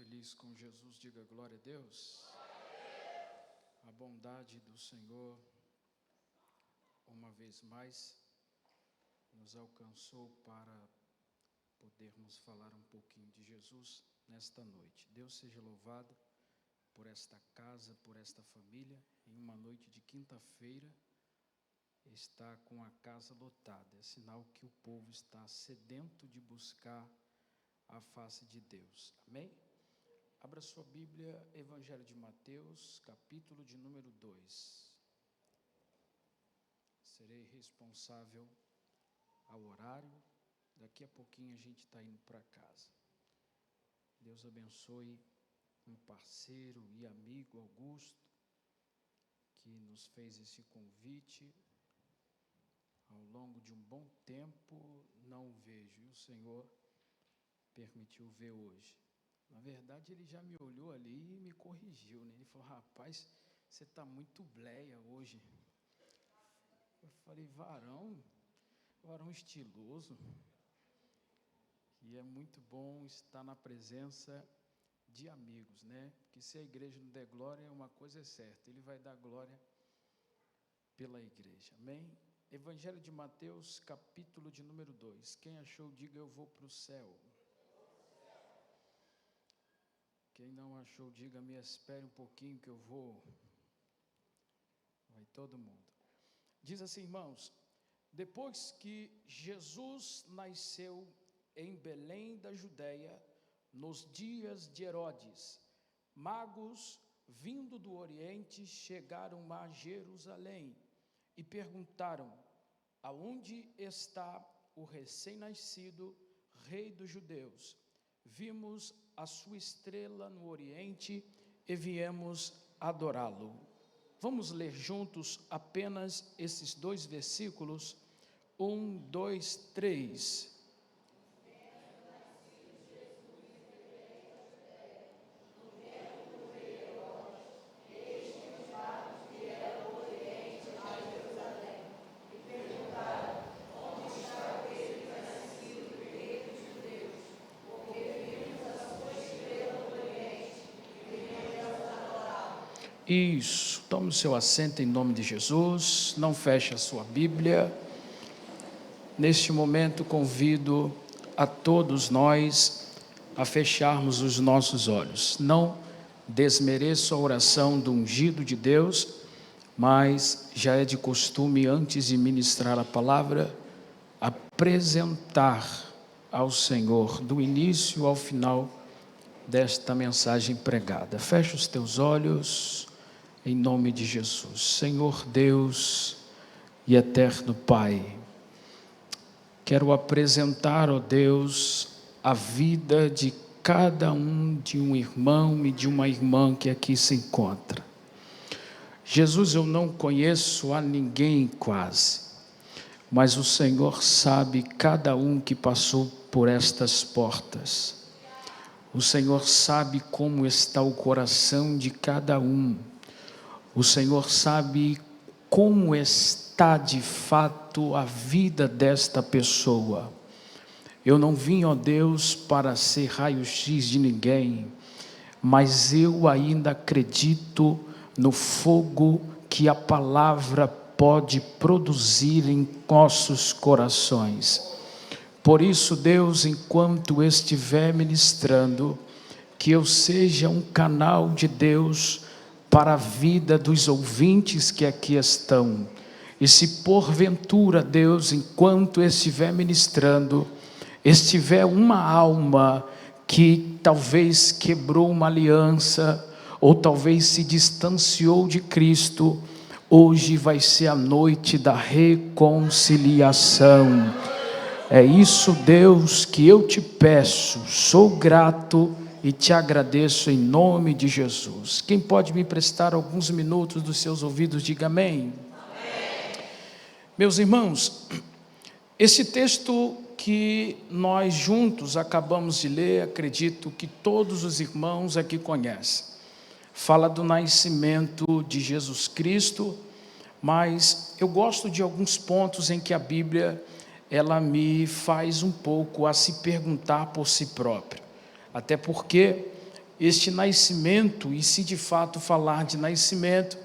feliz com Jesus, diga glória a Deus. A bondade do Senhor, uma vez mais, nos alcançou para podermos falar um pouquinho de Jesus nesta noite. Deus seja louvado por esta casa, por esta família, em uma noite de quinta-feira, está com a casa lotada, é sinal que o povo está sedento de buscar a face de Deus, amém? Abra sua Bíblia, Evangelho de Mateus, capítulo de número 2. Serei responsável ao horário, daqui a pouquinho a gente está indo para casa. Deus abençoe um parceiro e amigo, Augusto, que nos fez esse convite. Ao longo de um bom tempo não o vejo, e o Senhor permitiu ver hoje. Na verdade, ele já me olhou ali e me corrigiu, né? Ele falou: rapaz, você está muito bleia hoje. Eu falei: varão estiloso. E é muito bom estar na presença de amigos, né? Porque se a igreja não der glória, uma coisa é certa, ele vai dar glória pela igreja, amém? Evangelho de Mateus, capítulo de número 2. Quem achou, diga: eu vou para o céu. Quem não achou, diga: me espere um pouquinho que eu vou. Vai todo mundo. Diz assim, irmãos: depois que Jesus nasceu em Belém da Judéia, nos dias de Herodes, magos vindo do Oriente chegaram a Jerusalém e perguntaram: aonde está o recém-nascido rei dos judeus? Vimos a sua estrela no Oriente e viemos adorá-lo. Vamos ler juntos apenas esses 2 versículos, 1, 2, 3. Isso, tome o seu assento em nome de Jesus, não feche a sua Bíblia. Neste momento convido a todos nós a fecharmos os nossos olhos. Não desmereço a oração do ungido de Deus, mas já é de costume, antes de ministrar a palavra, apresentar ao Senhor, do início ao final desta mensagem pregada. Feche os teus olhos. Em nome de Jesus. Senhor Deus e eterno Pai, quero apresentar, ó Deus, a vida de cada um, de um irmão e de uma irmã que aqui se encontra. Jesus, eu não conheço a ninguém quase, mas o Senhor sabe cada um que passou por estas portas. O Senhor sabe como está o coração de cada um. O Senhor sabe como está de fato a vida desta pessoa. Eu não vim, ó Deus, para ser raio-x de ninguém, mas eu ainda acredito no fogo que a palavra pode produzir em nossos corações. Por isso, Deus, enquanto estiver ministrando, que eu seja um canal de Deus para a vida dos ouvintes que aqui estão. E se porventura, Deus, enquanto estiver ministrando, estiver uma alma que talvez quebrou uma aliança, ou talvez se distanciou de Cristo, hoje vai ser a noite da reconciliação. É isso, Deus, que eu te peço. Sou grato e te agradeço em nome de Jesus. Quem pode me emprestar alguns minutos dos seus ouvidos, diga amém. Amém. Meus irmãos, esse texto que nós juntos acabamos de ler, acredito que todos os irmãos aqui conhecem. Fala do nascimento de Jesus Cristo, mas eu gosto de alguns pontos em que a Bíblia, ela me faz um pouco a se perguntar por si própria. Até porque este nascimento, e se de fato falar de nascimento,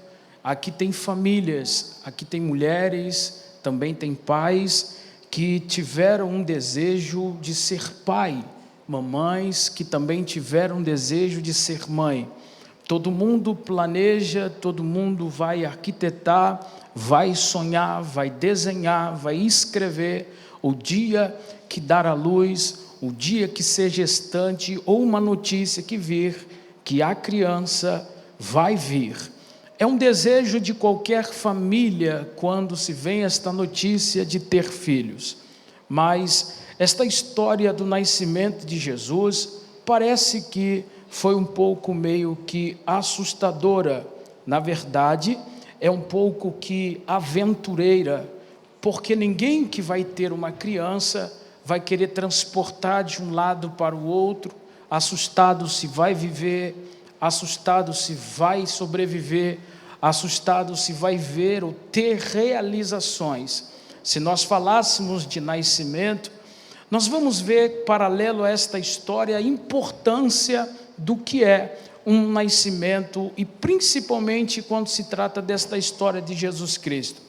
aqui tem famílias, aqui tem mulheres, também tem pais que tiveram um desejo de ser pai, mamães que também tiveram um desejo de ser mãe. Todo mundo planeja, todo mundo vai arquitetar, vai sonhar, vai desenhar, vai escrever o dia que dar à luz, o dia que ser gestante, ou uma notícia que vir, que a criança vai vir. É um desejo de qualquer família quando se vem esta notícia de ter filhos. Mas esta história do nascimento de Jesus parece que foi um pouco meio que assustadora. Na verdade, é um pouco que aventureira, porque ninguém que vai ter uma criança vai querer transportar de um lado para o outro, assustado se vai viver, assustado se vai sobreviver, assustado se vai ver ou ter realizações. Se nós falássemos de nascimento, nós vamos ver, paralelo a esta história, a importância do que é um nascimento, e principalmente quando se trata desta história de Jesus Cristo.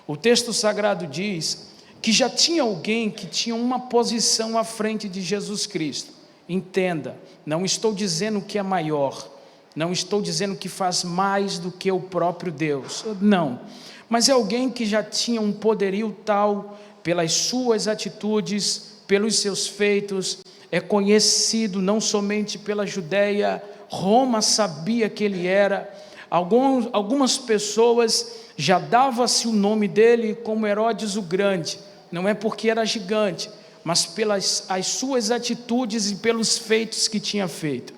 O texto sagrado diz que já tinha alguém que tinha uma posição à frente de Jesus Cristo. Entenda, não estou dizendo que é maior, não estou dizendo que faz mais do que o próprio Deus, não, mas é alguém que já tinha um poderio tal, pelas suas atitudes, pelos seus feitos, é conhecido não somente pela Judeia, Roma sabia que ele era. Algumas pessoas já dava-se o nome dele como Herodes o Grande, não é porque era gigante, mas pelas as suas atitudes e pelos feitos que tinha feito.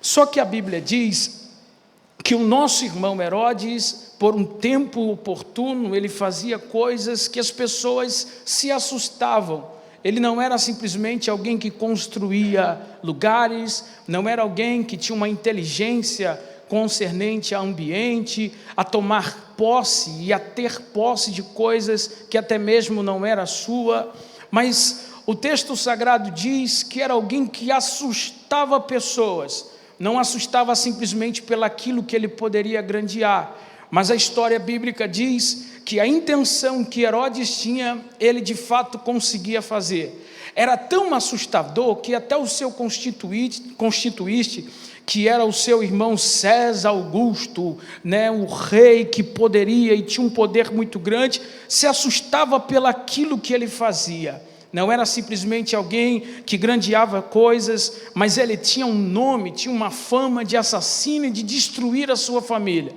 Só que a Bíblia diz que o nosso irmão Herodes, por um tempo oportuno, ele fazia coisas que as pessoas se assustavam. Ele não era simplesmente alguém que construía lugares, não era alguém que tinha uma inteligência concernente ao ambiente, a tomar posse e a ter posse de coisas que até mesmo não era sua, mas o texto sagrado diz que era alguém que assustava pessoas, não assustava simplesmente pelaquilo que ele poderia grandear, mas a história bíblica diz que a intenção que Herodes tinha, ele de fato conseguia fazer. Era tão assustador que até o seu constituinte, que era o seu irmão César Augusto, o rei que poderia e tinha um poder muito grande, se assustava pelaquilo que ele fazia. Não era simplesmente alguém que grandeava coisas, mas ele tinha um nome, tinha uma fama de assassino e de destruir a sua família.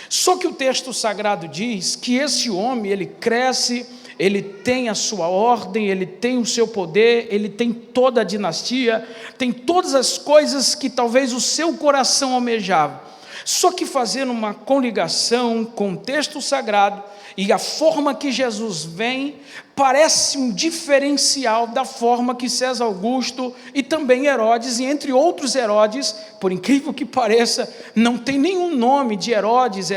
Só que o texto sagrado diz que esse homem, ele cresce, ele tem a sua ordem, ele tem o seu poder, ele tem toda a dinastia, tem todas as coisas que talvez o seu coração almejava. Só que fazendo uma coligação com o texto sagrado e a forma que Jesus vem, parece um diferencial da forma que César Augusto e também Herodes, e entre outros Herodes, por incrível que pareça, não tem nenhum nome de Herodes,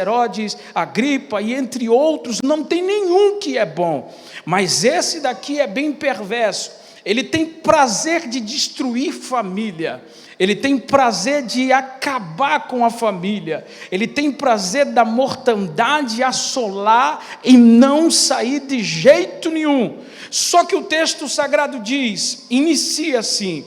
Agripa, e entre outros, não tem nenhum que é bom, mas esse daqui é bem perverso. Ele tem prazer de destruir família, ele tem prazer de acabar com a família, ele tem prazer da mortandade assolar e não sair de jeito nenhum. Só que o texto sagrado diz, inicia assim,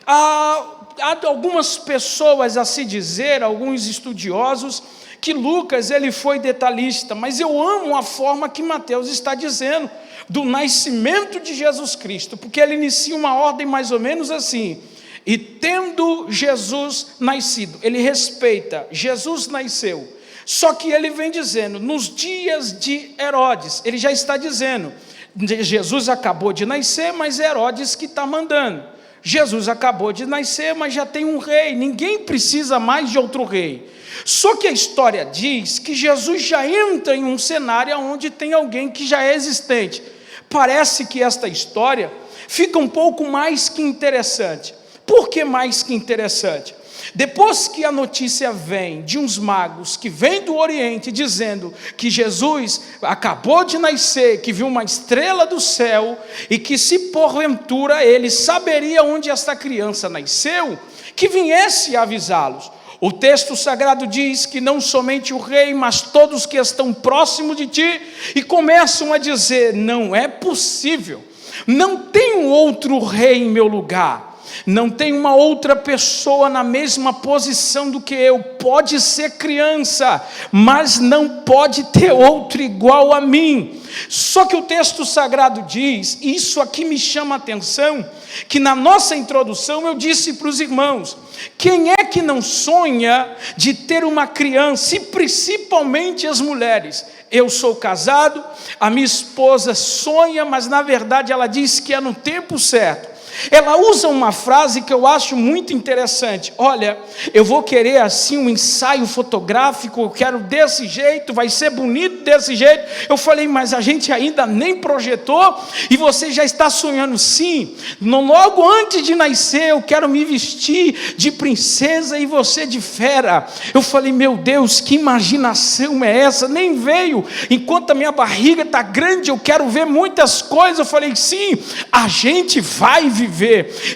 há algumas pessoas a se dizer, alguns estudiosos, que Lucas ele foi detalhista, mas eu amo a forma que Mateus está dizendo, do nascimento de Jesus Cristo, porque ele inicia uma ordem mais ou menos assim, e tendo Jesus nascido, ele respeita, Jesus nasceu, só que ele vem dizendo, nos dias de Herodes, ele já está dizendo, Jesus acabou de nascer, mas é Herodes que está mandando, Jesus acabou de nascer, mas já tem um rei, ninguém precisa mais de outro rei. Só que a história diz que Jesus já entra em um cenário onde tem alguém que já é existente. Parece que esta história fica um pouco mais que interessante. Por que mais que interessante? Depois que a notícia vem de uns magos que vêm do Oriente dizendo que Jesus acabou de nascer, que viu uma estrela do céu e que se porventura ele saberia onde esta criança nasceu, que viesse avisá-los. O texto sagrado diz que não somente o rei, mas todos que estão próximos de ti, e começam a dizer: não é possível, não tem um outro rei em meu lugar, não tem uma outra pessoa na mesma posição do que eu, pode ser criança, mas não pode ter outro igual a mim. Só que o texto sagrado diz, e isso aqui me chama a atenção, que na nossa introdução eu disse para os irmãos: quem é que não sonha de ter uma criança, e principalmente as mulheres? Eu sou casado, a minha esposa sonha, mas na verdade ela diz que é no tempo certo. Ela usa uma frase que eu acho muito interessante: olha, eu vou querer assim um ensaio fotográfico, eu quero desse jeito, vai ser bonito desse jeito. Eu falei: mas a gente ainda nem projetou e você já está sonhando? Sim, logo antes de nascer eu quero me vestir de princesa e você de fera. Eu falei: meu Deus, que imaginação é essa? Nem veio, enquanto a minha barriga está grande eu quero ver muitas coisas. Eu falei: sim, a gente vai viver.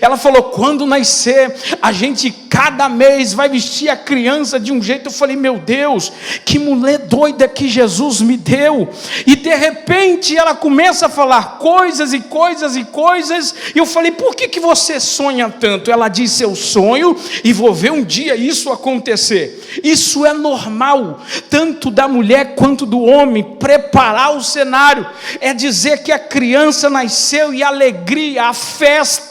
Ela falou: quando nascer, a gente cada mês vai vestir a criança de um jeito. Eu falei: meu Deus, que mulher doida que Jesus me deu. E de repente ela começa a falar coisas e coisas e coisas, e eu falei: por que você sonha tanto? Ela disse: eu sonho e vou ver um dia isso acontecer. Isso é normal, tanto da mulher quanto do homem, preparar o cenário, é dizer que a criança nasceu e a alegria, a festa.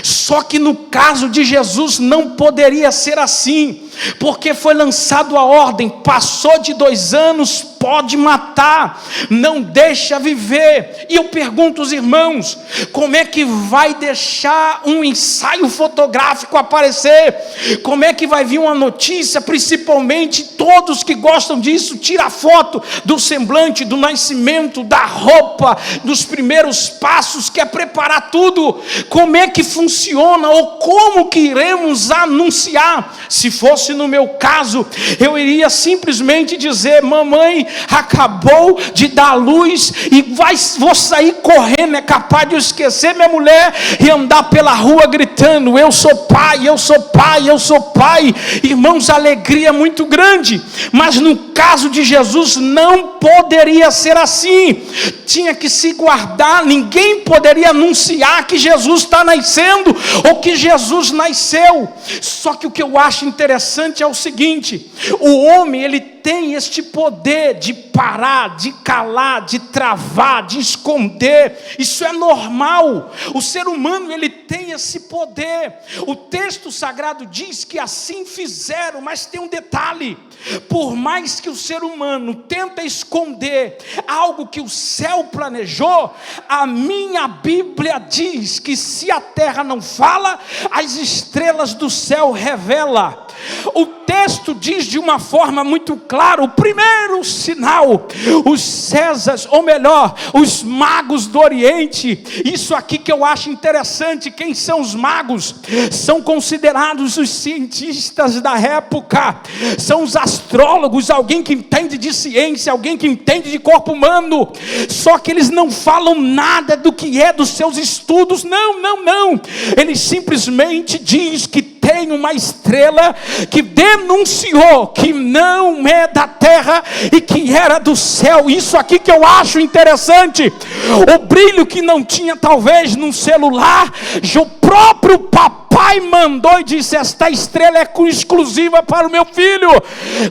Só que no caso de Jesus não poderia ser assim, porque foi lançado a ordem: passou de 2 anos, pode matar, não deixa viver. E eu pergunto aos irmãos: como é que vai deixar um ensaio fotográfico aparecer? Como é que vai vir uma notícia, principalmente todos que gostam disso, tira foto do semblante, do nascimento, da roupa, dos primeiros passos, quer preparar tudo. Como é que funciona, ou como que iremos anunciar? Se fosse no meu caso, eu iria simplesmente dizer: mamãe acabou de dar à luz e vou sair correndo. É capaz de eu esquecer minha mulher e andar pela rua gritando: eu sou pai, eu sou pai, eu sou pai. Irmãos, a alegria é muito grande, mas no caso de Jesus não poderia ser assim. Tinha que se guardar, ninguém poderia anunciar que Jesus está nascendo ou que Jesus nasceu. Só que o que eu acho interessante é o seguinte: o homem, ele tem este poder de parar, de calar, de travar, de esconder. Isso é normal. O ser humano, ele tem esse poder. O texto sagrado diz que assim fizeram, mas tem um detalhe: por mais que o ser humano tenta esconder algo que o céu planejou, a minha Bíblia diz que se a terra não fala, as estrelas do céu revelam. O texto diz de uma forma muito clara: o primeiro sinal, os Césares, ou melhor, os magos do Oriente. Isso aqui que eu acho interessante. Quem são os magos? São considerados os cientistas da época, são os astrólogos, alguém que entende de ciência, alguém que entende de corpo humano. Só que eles não falam nada do que é dos seus estudos, não. Eles simplesmente dizem que tem uma estrela que denunciou que não é da terra e que era do céu. Isso aqui que eu acho interessante. O brilho que não tinha talvez num celular, o próprio papai mandou e disse: esta estrela é exclusiva para o meu filho.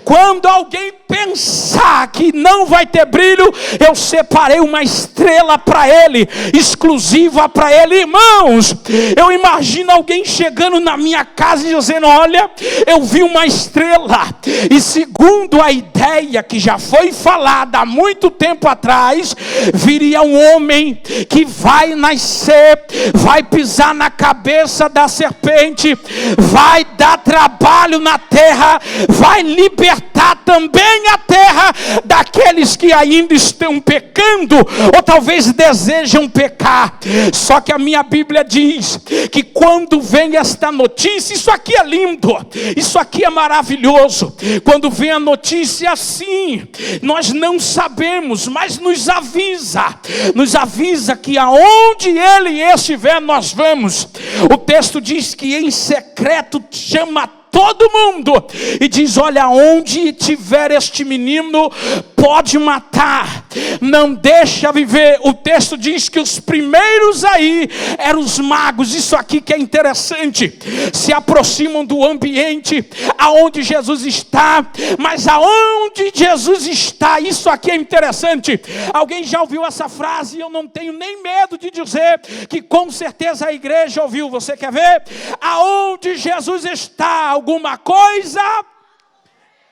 Quando alguém pensar que não vai ter brilho, eu separei uma estrela para ele, exclusiva para ele. Irmãos, eu imagino alguém chegando na minha casa e dizendo: olha, eu vi uma estrela. E segundo a ideia que já foi falada há muito tempo atrás, viria um homem que vai nascer, vai pisar na cabeça da serpente, vai dar trabalho na terra, vai libertar afetar também a terra daqueles que ainda estão pecando, ou talvez desejam pecar. Só que a minha Bíblia diz que quando vem esta notícia, isso aqui é lindo, isso aqui é maravilhoso. Quando vem a notícia assim, nós não sabemos, mas nos avisa que aonde ele estiver nós vamos. O texto diz que em secreto chama todo mundo e diz: olha, onde tiver este menino, pode matar, não deixa viver. O texto diz que os primeiros aí eram os magos. Isso aqui que é interessante, se aproximam do ambiente aonde Jesus está, mas aonde Jesus está, isso aqui é interessante. Alguém já ouviu essa frase? Eu não tenho nem medo de dizer que com certeza a igreja ouviu. Você quer ver? Aonde Jesus está, alguma coisa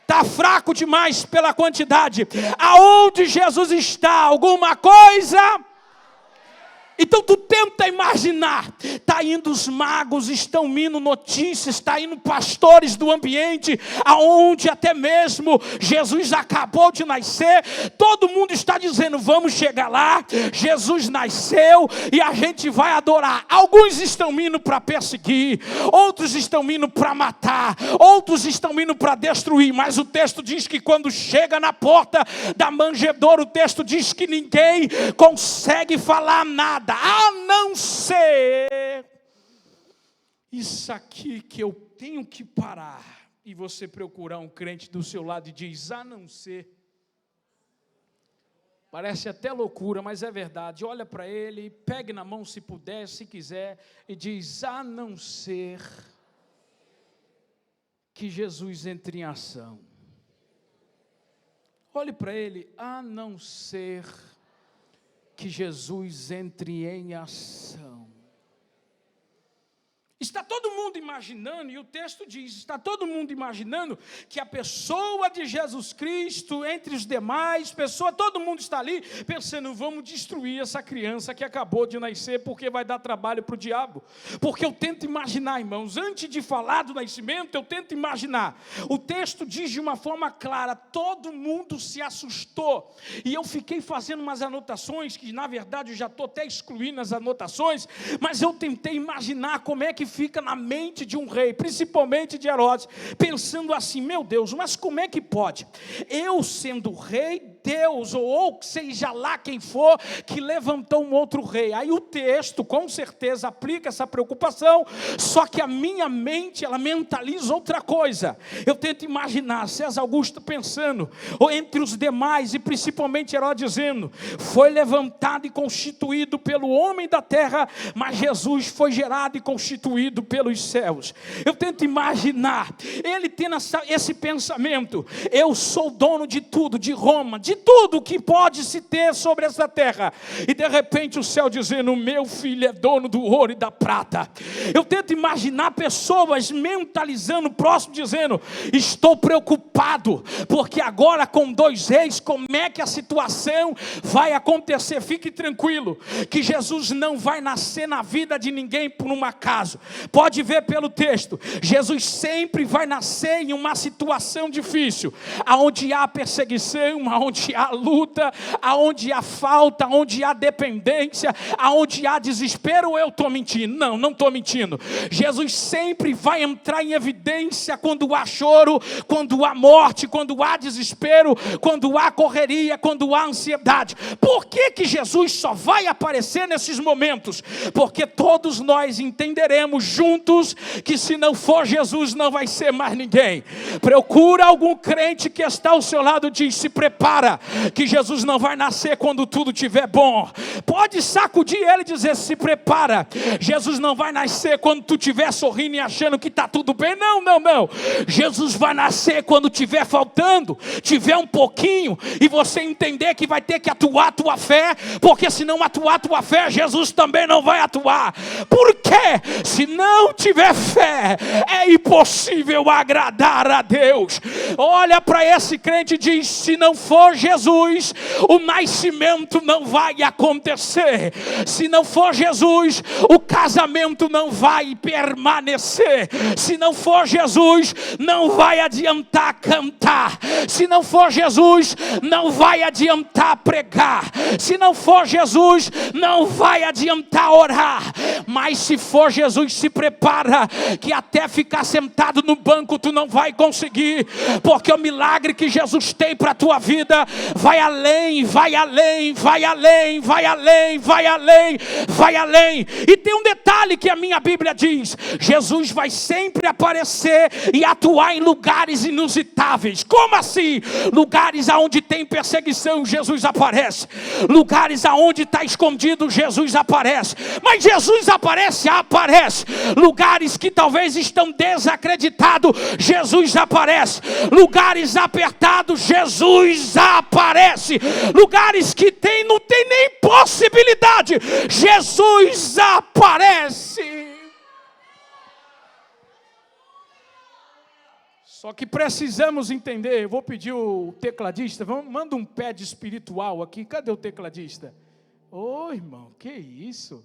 está fraco demais pela quantidade. Aonde Jesus está, alguma coisa. Então tu tenta imaginar, está indo os magos, estão indo notícias, está indo pastores do ambiente, aonde até mesmo Jesus acabou de nascer, todo mundo está dizendo: vamos chegar lá, Jesus nasceu e a gente vai adorar. Alguns estão indo para perseguir, outros estão indo para matar, outros estão indo para destruir, mas o texto diz que quando chega na porta da manjedoura, o texto diz que ninguém consegue falar nada, a não ser isso aqui que eu tenho que parar. E você procurar um crente do seu lado e diz: a não ser. Parece até loucura, mas é verdade. Olha para ele, pegue na mão se puder, se quiser, e diz: a não ser que Jesus entre em ação. Olhe para ele: a não ser que Jesus entre em ação. Está todo mundo imaginando, e o texto diz, está todo mundo imaginando que a pessoa de Jesus Cristo, entre os demais pessoas, todo mundo está ali pensando: vamos destruir essa criança que acabou de nascer, porque vai dar trabalho para o diabo. Porque eu tento imaginar, irmãos, antes de falar do nascimento, eu tento imaginar. O texto diz de uma forma clara, todo mundo se assustou. E eu fiquei fazendo umas anotações, que na verdade eu já estou até excluindo as anotações, mas eu tentei imaginar como é que fica na mente de um rei, principalmente de Herodes, pensando assim: meu Deus, mas como é que pode? Eu sendo rei, Deus, ou seja lá quem for, que levantou um outro rei. Aí o texto com certeza aplica essa preocupação, só que a minha mente, ela mentaliza outra coisa. Eu tento imaginar César Augusto pensando, ou entre os demais, e principalmente Herodes dizendo: foi levantado e constituído pelo homem da terra, mas Jesus foi gerado e constituído pelos céus. Eu tento imaginar ele tendo esse pensamento: eu sou dono de tudo, de Roma, de tudo que pode se ter sobre essa terra, e de repente o céu dizendo: meu filho é dono do ouro e da prata. Eu tento imaginar pessoas mentalizando próximo, dizendo: estou preocupado, porque agora com 2 reis, como é que a situação vai acontecer? Fique tranquilo, que Jesus não vai nascer na vida de ninguém por um acaso. Pode ver pelo texto, Jesus sempre vai nascer em uma situação difícil, aonde há perseguição, aonde há luta, aonde há falta, aonde há dependência, aonde há desespero. Ou eu estou mentindo? Não, não estou mentindo. Jesus sempre vai entrar em evidência quando há choro, quando há morte, quando há desespero, quando há correria, quando há ansiedade. Por que que Jesus só vai aparecer nesses momentos? Porque todos nós entenderemos juntos que se não for Jesus, não vai ser mais ninguém. Procura algum crente que está ao seu lado e diz: se prepara, que Jesus não vai nascer quando tudo estiver bom. Pode sacudir ele e dizer: se prepara, Jesus não vai nascer quando tu estiver sorrindo e achando que está tudo bem. Não, não, não. Jesus vai nascer quando estiver faltando, tiver um pouquinho, e você entender que vai ter que atuar a tua fé, porque se não atuar a tua fé, Jesus também não vai atuar. Por quê? Se não tiver fé, é é impossível agradar a Deus. Olha para esse crente e diz: se não for Jesus, o nascimento não vai acontecer. Se não for Jesus, o casamento não vai permanecer. Se não for Jesus, não vai adiantar cantar. Se não for Jesus, não vai adiantar pregar. Se não for Jesus, não vai adiantar orar. Mas se for Jesus, se prepara, que até ficar sentado no banco tu não vai conseguir, porque o milagre que Jesus tem para a tua vida vai além, vai além, vai além, vai além, vai além, vai além. E tem um detalhe que a minha Bíblia diz: Jesus vai sempre aparecer e atuar em lugares inusitáveis. Como assim? Lugares aonde tem perseguição, Jesus aparece. Lugares aonde está escondido, Jesus aparece. Mas Jesus aparece. Lugares que talvez estão desacreditados, Jesus aparece. Lugares apertados, Jesus aparece. Lugares que não tem nem possibilidade, Jesus aparece. Só que precisamos entender. Eu vou pedir o tecladista, manda um pad espiritual aqui. Cadê o tecladista? Ô, irmão, que isso?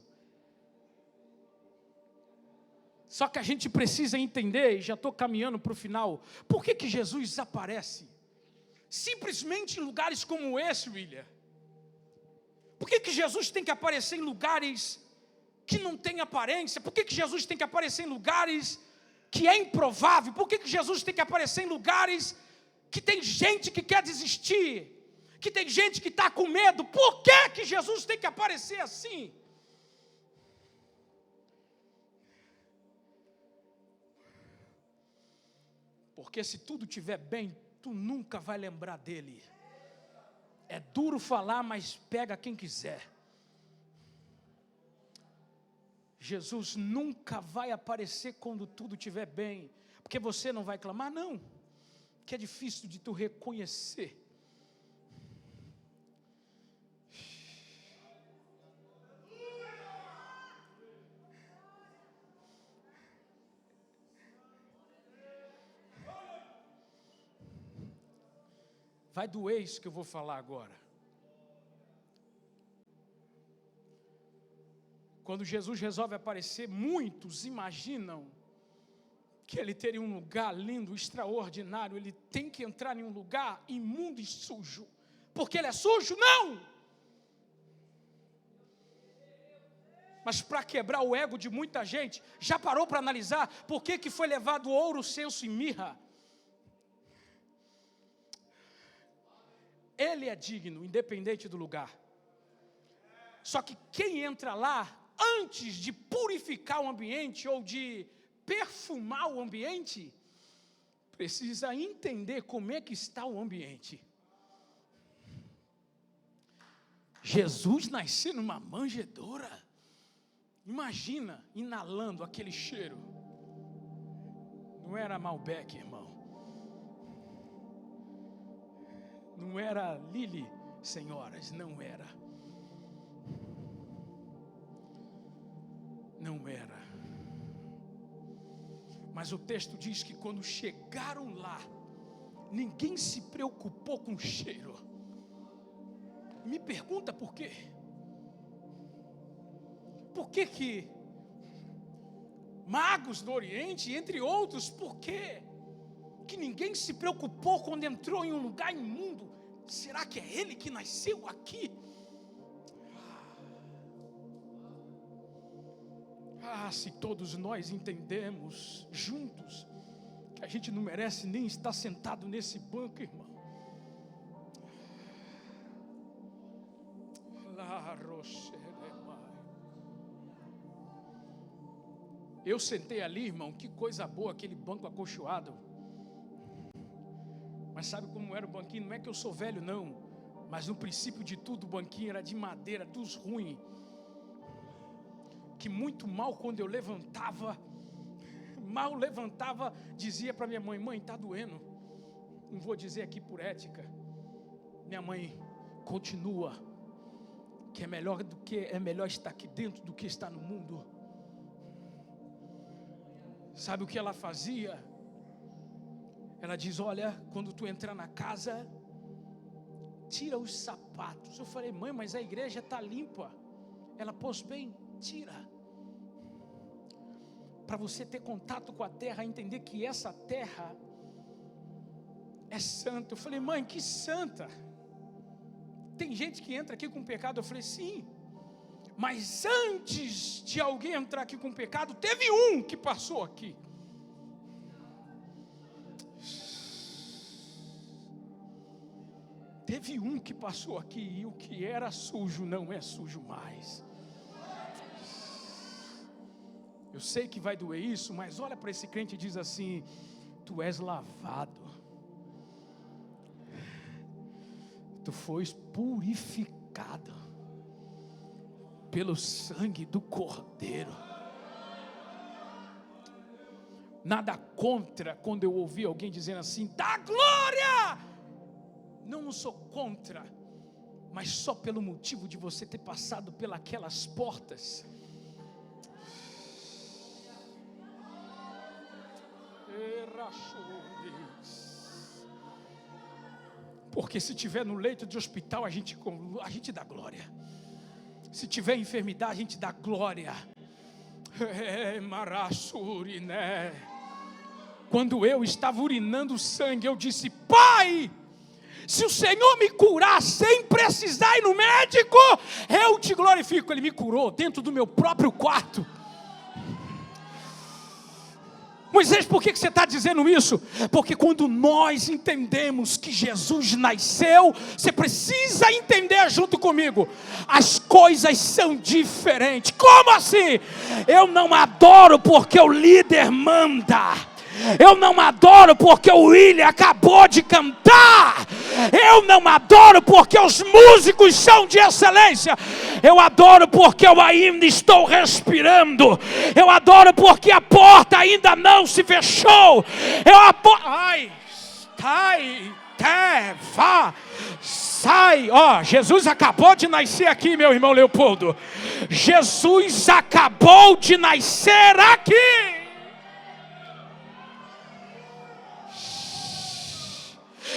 Só que a gente precisa entender, e já estou caminhando para o final, por que Jesus aparece simplesmente em lugares como esse, William? Por que Jesus tem que aparecer em lugares que não têm aparência? Por que Jesus tem que aparecer em lugares que é improvável? Por que Jesus tem que aparecer em lugares que tem gente que quer desistir, que tem gente que está com medo? Por que Jesus tem que aparecer assim? Porque se tudo estiver bem, tu nunca vai lembrar dele. É duro falar, mas pega quem quiser. Jesus nunca vai aparecer quando tudo estiver bem, porque você não vai clamar, não, que é difícil de tu reconhecer. Vai doer isso que eu vou falar agora. Quando Jesus resolve aparecer, muitos imaginam que ele teria um lugar lindo, extraordinário. Ele tem que entrar em um lugar imundo e sujo. Porque ele é sujo? Não! Mas para quebrar o ego de muita gente, já parou para analisar por que foi levado ouro, censo e mirra? Ele é digno, independente do lugar. Só que quem entra lá, antes de purificar o ambiente ou de perfumar o ambiente, precisa entender como é que está o ambiente. Jesus nasceu numa manjedoura. Imagina, inalando aquele cheiro. Não era Malbec, irmão. Não era Lili, senhoras, não era. Não era. Mas o texto diz que quando chegaram lá, ninguém se preocupou com o cheiro. Me pergunta por quê? Por que magos do Oriente, entre outros, por quê? Que ninguém se preocupou quando entrou em um lugar imundo? Será que é ele que nasceu aqui? Se todos nós entendemos juntos que a gente não merece nem estar sentado nesse banco, irmão. Eu sentei ali, irmão, que coisa boa, aquele banco acolchoado. Mas sabe como era o banquinho? Não é que eu sou velho, não. Mas no princípio de tudo, o banquinho era de madeira, dos ruins. Que muito mal, quando eu levantava, dizia para minha mãe: mãe, está doendo. Não vou dizer aqui por ética. Minha mãe, continua, que é melhor estar aqui dentro do que estar no mundo. Sabe o que ela fazia? Ela diz: olha, quando tu entrar na casa, tira os sapatos. Eu falei: mãe, mas a igreja está limpa. Ela: pois bem, tira. Para você ter contato com a terra, entender que essa terra é santa. Eu falei: mãe, que santa? Tem gente que entra aqui com pecado. Eu falei: sim, mas antes de alguém entrar aqui com pecado, teve um que passou aqui. Teve um que passou aqui, e o que era sujo não é sujo mais. Eu sei que vai doer isso, mas olha para esse crente e diz assim: tu és lavado, tu foste purificado pelo sangue do Cordeiro. Nada contra quando eu ouvi alguém dizendo assim: dá glória. Não sou contra, mas só pelo motivo de você ter passado pelas portas. Porque se tiver no leito de hospital, a gente dá glória. Se tiver enfermidade, a gente dá glória. Marassuriné. Quando eu estava urinando sangue, eu disse: Pai, se o Senhor me curar sem precisar ir no médico, eu te glorifico. Ele me curou dentro do meu próprio quarto. Moisés, por que você está dizendo isso? Porque quando nós entendemos que Jesus nasceu, você precisa entender junto comigo, as coisas são diferentes. Como assim? Eu não adoro porque o líder manda. Eu não adoro porque o William acabou de cantar. Eu não adoro porque os músicos são de excelência. Eu adoro porque eu ainda estou respirando. Eu adoro porque a porta ainda não se fechou. Sai, Jesus acabou de nascer aqui, meu irmão Leopoldo. Jesus acabou de nascer aqui.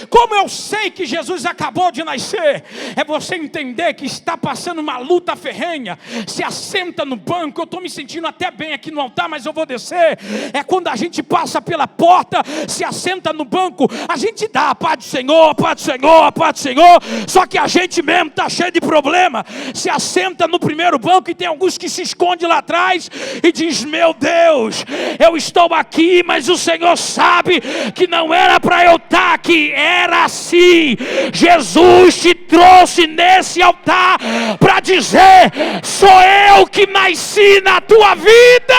Como eu sei que Jesus acabou de nascer? É você entender que está passando uma luta ferrenha. Se assenta no banco. Eu estou me sentindo até bem aqui no altar, mas eu vou descer. É quando a gente passa pela porta, se assenta no banco, a gente dá a paz do Senhor, paz do Senhor, paz do Senhor. Só que a gente mesmo está cheio de problema. Se assenta no primeiro banco e tem alguns que se escondem lá atrás e diz: meu Deus, eu estou aqui, mas o Senhor sabe que não era para eu estar aqui. Era assim. Jesus te trouxe nesse altar para dizer: sou eu que nasci na tua vida.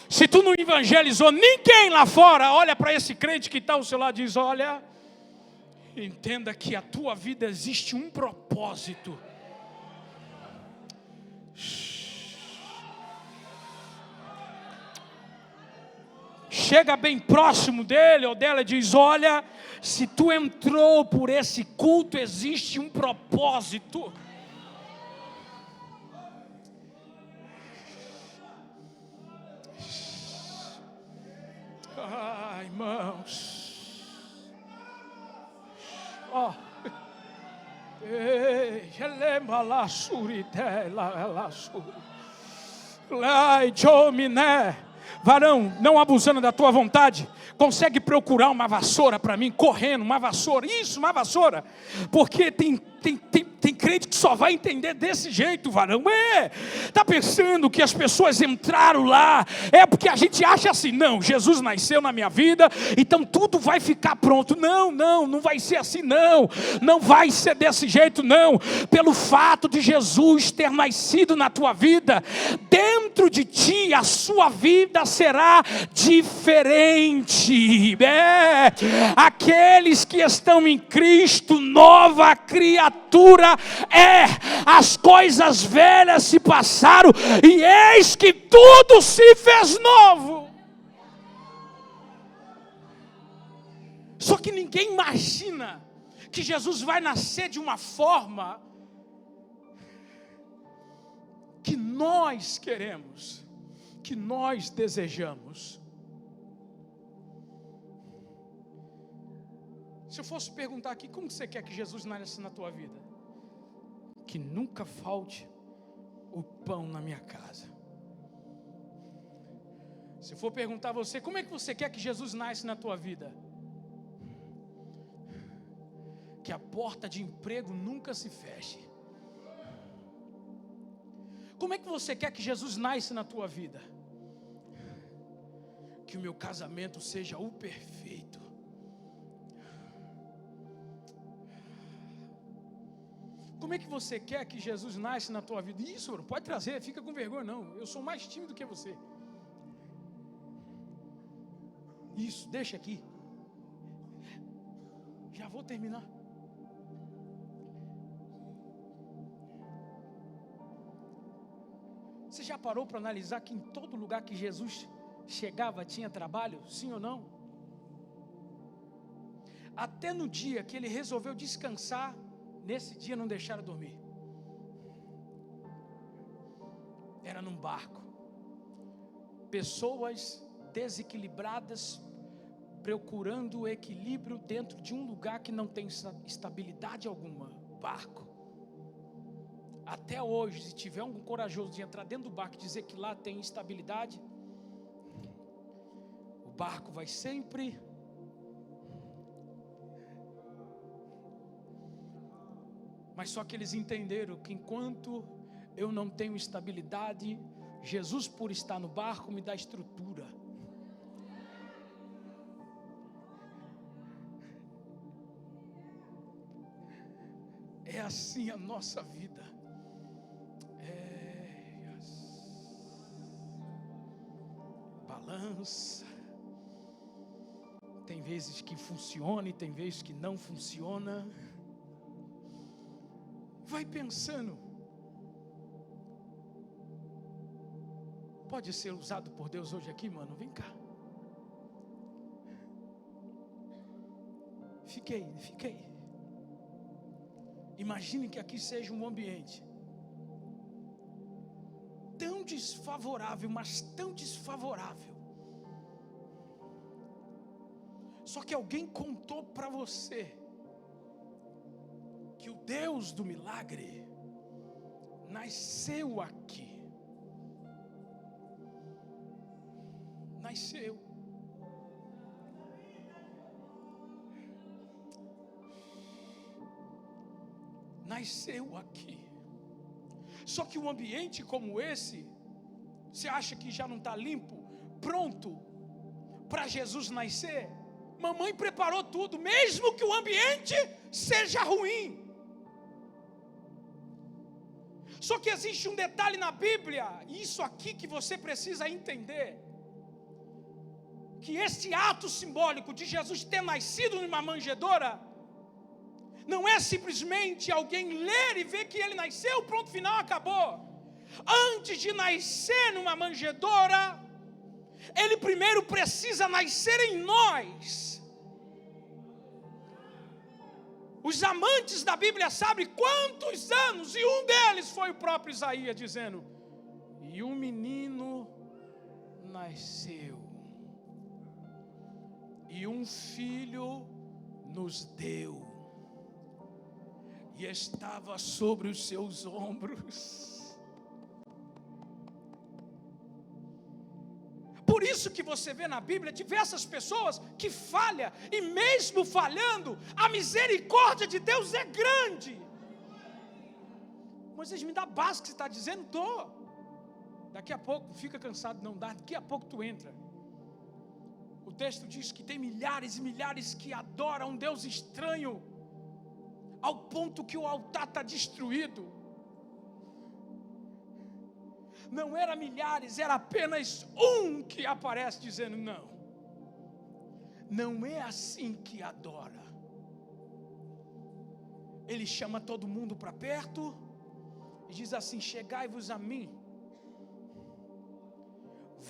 Se tu não evangelizou ninguém lá fora, olha para esse crente que está ao seu lado e diz: olha, entenda que a tua vida existe um propósito. Chega bem próximo dele ou dela e diz: olha, se tu entrou por esse culto, existe um propósito. Ai, irmãos. Varão, não abusando da tua vontade, consegue procurar uma vassoura para mim, correndo, uma vassoura, isso, uma vassoura, porque tem crente que só vai entender desse jeito, varão. Está pensando que as pessoas entraram lá, porque a gente acha assim: não, Jesus nasceu na minha vida, então tudo vai ficar pronto. Não vai ser assim, não vai ser desse jeito, não. Pelo fato de Jesus ter nascido na tua vida, dentro de ti a sua vida será diferente. Aqueles que estão em Cristo, nova criatura as coisas velhas se passaram e eis que tudo se fez novo. Só que ninguém imagina que Jesus vai nascer de uma forma nós queremos, que nós desejamos. Se eu fosse perguntar aqui, como você quer que Jesus nasça na tua vida? Que nunca falte o pão na minha casa. Se eu for perguntar a você, como é que você quer que Jesus nasça na tua vida? Que a porta de emprego nunca se feche. Como é que você quer que Jesus nasça na tua vida? Que o meu casamento seja o perfeito. Como é que você quer que Jesus nasça na tua vida? Isso, não pode trazer, fica com vergonha não. Eu sou mais tímido que você. Isso, deixa aqui. Já vou terminar. Você já parou para analisar que em todo lugar que Jesus chegava tinha trabalho? Sim ou não? Até no dia que ele resolveu descansar, nesse dia não deixaram dormir. Era num barco. Pessoas desequilibradas, procurando o equilíbrio dentro de um lugar que não tem estabilidade alguma. Barco. Até hoje, se tiver algum corajoso de entrar dentro do barco e dizer que lá tem estabilidade, o barco vai sempre mas só que eles entenderam que enquanto eu não tenho estabilidade, Jesus, por estar no barco, me dá estrutura. É assim a nossa vida. Balança. Tem vezes que funciona e tem vezes que não funciona. Vai pensando. Pode ser usado por Deus hoje aqui, mano? Vem cá. Fiquei. Imagine que aqui seja um ambiente tão desfavorável, mas tão desfavorável. Só que alguém contou para você que o Deus do milagre nasceu aqui. Nasceu. Nasceu aqui. Só que um ambiente como esse, você acha que já não está limpo, pronto para Jesus nascer? Mamãe preparou tudo, mesmo que o ambiente seja ruim. Só que existe um detalhe na Bíblia, isso aqui que você precisa entender, que esse ato simbólico de Jesus ter nascido numa manjedoura, não é simplesmente alguém ler e ver que ele nasceu, pronto, final, acabou. Antes de nascer numa manjedoura, ele primeiro precisa nascer em nós. Os amantes da Bíblia sabem quantos anos, e um deles foi o próprio Isaías dizendo: e um menino nasceu, e um filho nos deu, e estava sobre os seus ombros. Por isso que você vê na Bíblia diversas pessoas que falham, e mesmo falhando, a misericórdia de Deus é grande. Moisés, me dá a base que você está dizendo? Daqui a pouco, fica cansado, não dá, daqui a pouco tu entra. O texto diz que tem milhares e milhares que adoram um Deus estranho, ao ponto que o altar está destruído. Não era milhares, era apenas um que aparece dizendo: não é assim que adora. Ele chama todo mundo para perto e diz assim: chegai-vos a mim,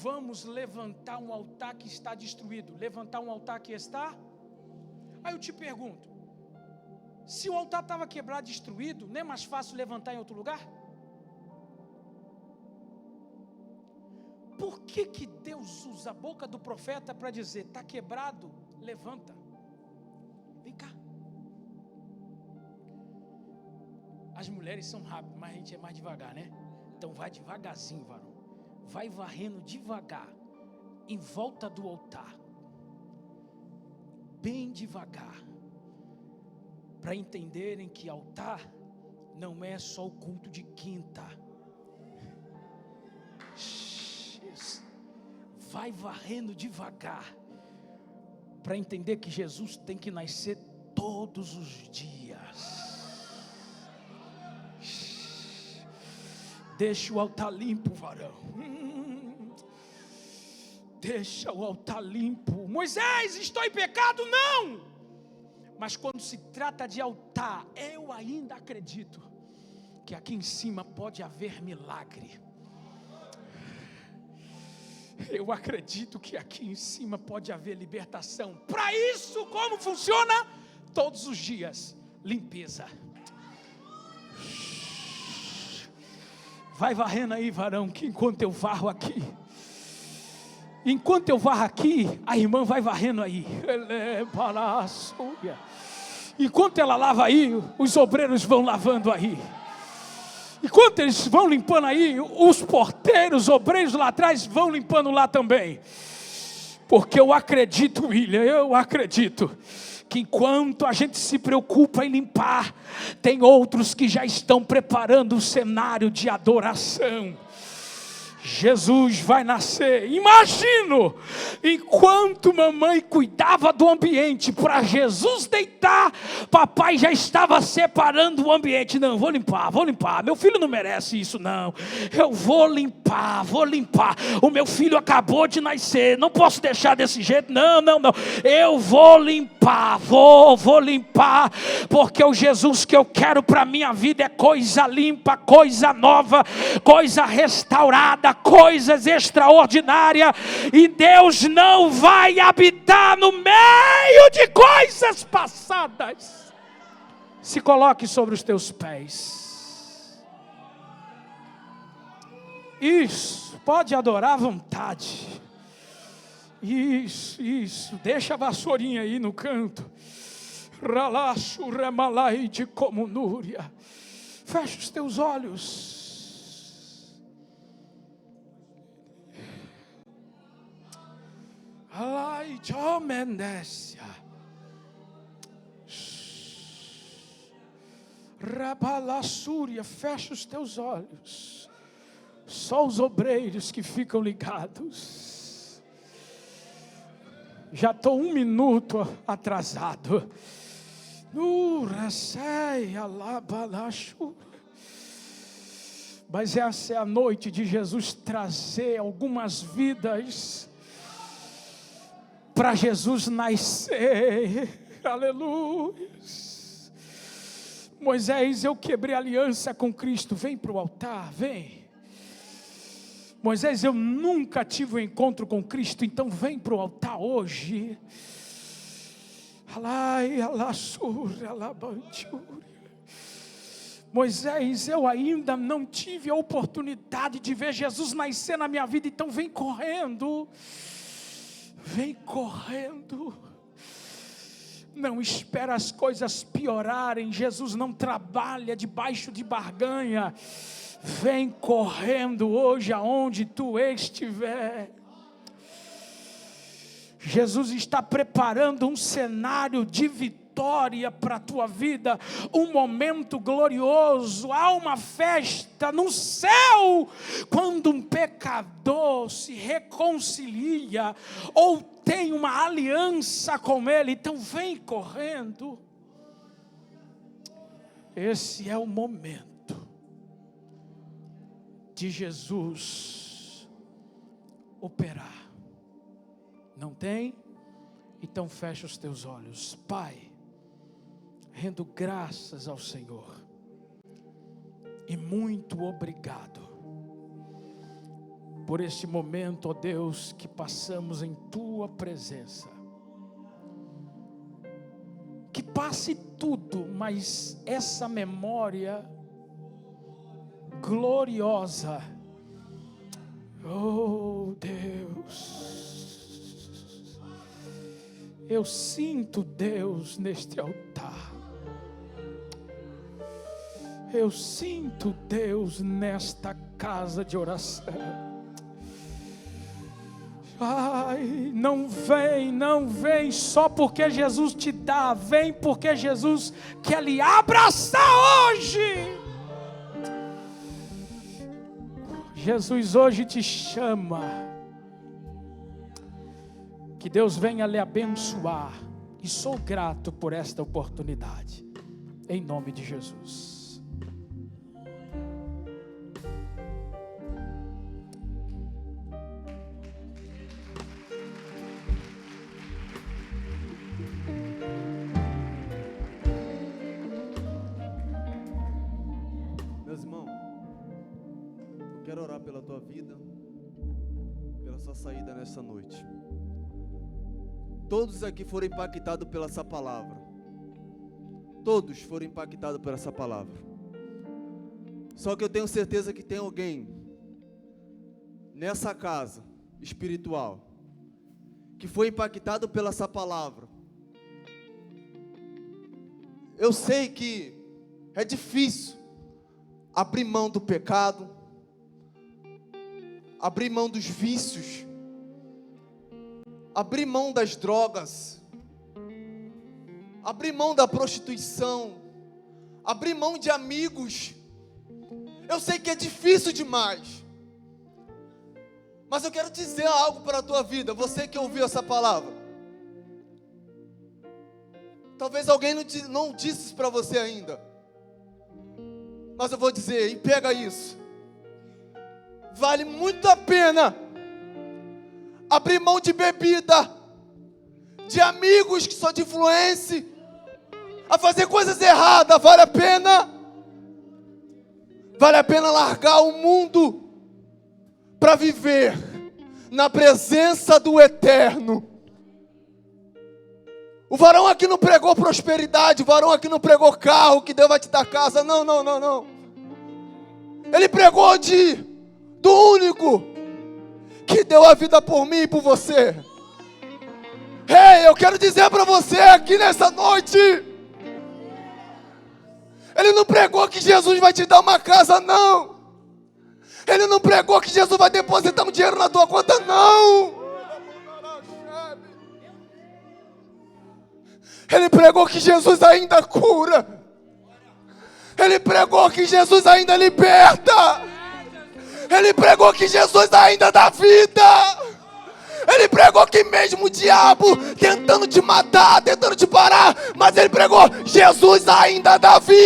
vamos levantar um altar que está destruído. Levantar um altar que está. Aí eu te pergunto, se o altar estava quebrado, destruído, não é mais fácil levantar em outro lugar? por que Deus usa a boca do profeta para dizer: está quebrado, levanta, vem cá. As mulheres são rápidas, mas a gente é mais devagar, né? Então vai devagarzinho, varão. Vai varrendo devagar em volta do altar, bem devagar, para entenderem que altar não é só o culto de quinta. Vai varrendo devagar, para entender que Jesus tem que nascer todos os dias. Deixa o altar limpo, varão. Deixa o altar limpo. Moisés, estou em pecado? Não! Mas quando se trata de altar, eu ainda acredito que aqui em cima pode haver milagre. Eu acredito que aqui em cima pode haver libertação. Para isso, como funciona? Todos os dias, limpeza. Vai varrendo aí, varão, que enquanto eu varro aqui, a irmã vai varrendo aí. Enquanto ela lava aí, os obreiros vão lavando aí. Enquanto eles vão limpando aí, os porteiros, obreiros lá atrás vão limpando lá também. Porque eu acredito, William, eu acredito que enquanto a gente se preocupa em limpar, tem outros que já estão preparando o cenário de adoração. Jesus vai nascer. Imagino, enquanto mamãe cuidava do ambiente para Jesus deitar, papai já estava separando o ambiente. Não, vou limpar, meu filho não merece isso não, eu vou limpar, o meu filho acabou de nascer, não posso deixar desse jeito, não, eu vou limpar, vou limpar, porque o Jesus que eu quero para minha vida é coisa limpa, coisa nova, coisa restaurada, coisas extraordinárias, e Deus não vai habitar no meio de coisas passadas. Se coloque sobre os teus pés. Isso, pode adorar à vontade. Isso, deixa a vassourinha aí no canto. Ralaço, remalai de comunúria. Fecha os teus olhos. Alai, jomendecia. Rabalassúria, fecha os teus olhos. Só os obreiros que ficam ligados. Já estou 1 minuto atrasado. Mas essa é a noite de Jesus trazer algumas vidas para Jesus nascer. Aleluia. Moisés, eu quebrei aliança com Cristo, vem para o altar, vem. Moisés, eu nunca tive um encontro com Cristo, então vem para o altar hoje. Moisés, eu ainda não tive a oportunidade de ver Jesus nascer na minha vida, então vem correndo. Vem correndo. Não espera as coisas piorarem. Jesus não trabalha debaixo de barganha. Vem correndo hoje aonde tu estiver. Jesus está preparando um cenário de vitória para a tua vida, um momento glorioso. Há uma festa no céu quando um pecador se reconcilia ou tem uma aliança com Ele. Então vem correndo. Esse é o momento de Jesus operar. Não tem? Então fecha os teus olhos. Pai, rendo graças ao Senhor e muito obrigado por este momento, ó Deus, que passamos em Tua presença. Que passe tudo, mas essa memória gloriosa Oh, Deus. Eu sinto Deus neste altar. Eu sinto Deus nesta casa de oração. Ai, não vem só porque Jesus te dá, vem porque Jesus quer lhe abraçar hoje. Jesus hoje te chama. Que Deus venha lhe abençoar. E sou grato por esta oportunidade. Em nome de Jesus. Meus irmãos, eu quero orar pela tua vida, pela sua saída nessa noite. Todos aqui foram impactados pela essa palavra. Todos foram impactados por essa palavra. Só que eu tenho certeza que tem alguém nessa casa espiritual que foi impactado pela essa palavra. Eu sei que é difícil abrir mão do pecado, abrir mão dos vícios, abrir mão das drogas, abrir mão da prostituição, abrir mão de amigos. Eu sei que é difícil demais, mas eu quero dizer algo para a tua vida, você que ouviu essa palavra. Talvez alguém não disse isso para você ainda, mas eu vou dizer, e pega isso. Vale muito a pena abrir mão de bebida, de amigos que são de influência, a fazer coisas erradas. Vale a pena. Vale a pena largar o mundo para viver na presença do Eterno. O varão aqui não pregou prosperidade, o varão aqui não pregou carro, que Deus vai te dar casa. Não. Ele pregou do único que deu a vida por mim e por você. Ei, eu quero dizer para você aqui nessa noite, ele não pregou que Jesus vai te dar uma casa, não. Ele não pregou que Jesus vai depositar um dinheiro na tua conta, não. Ele pregou que Jesus ainda cura. Ele pregou que Jesus ainda liberta. Ele pregou que Jesus ainda dá vida. Ele pregou que mesmo o diabo tentando te matar, tentando te parar, mas ele pregou, Jesus ainda dá vida.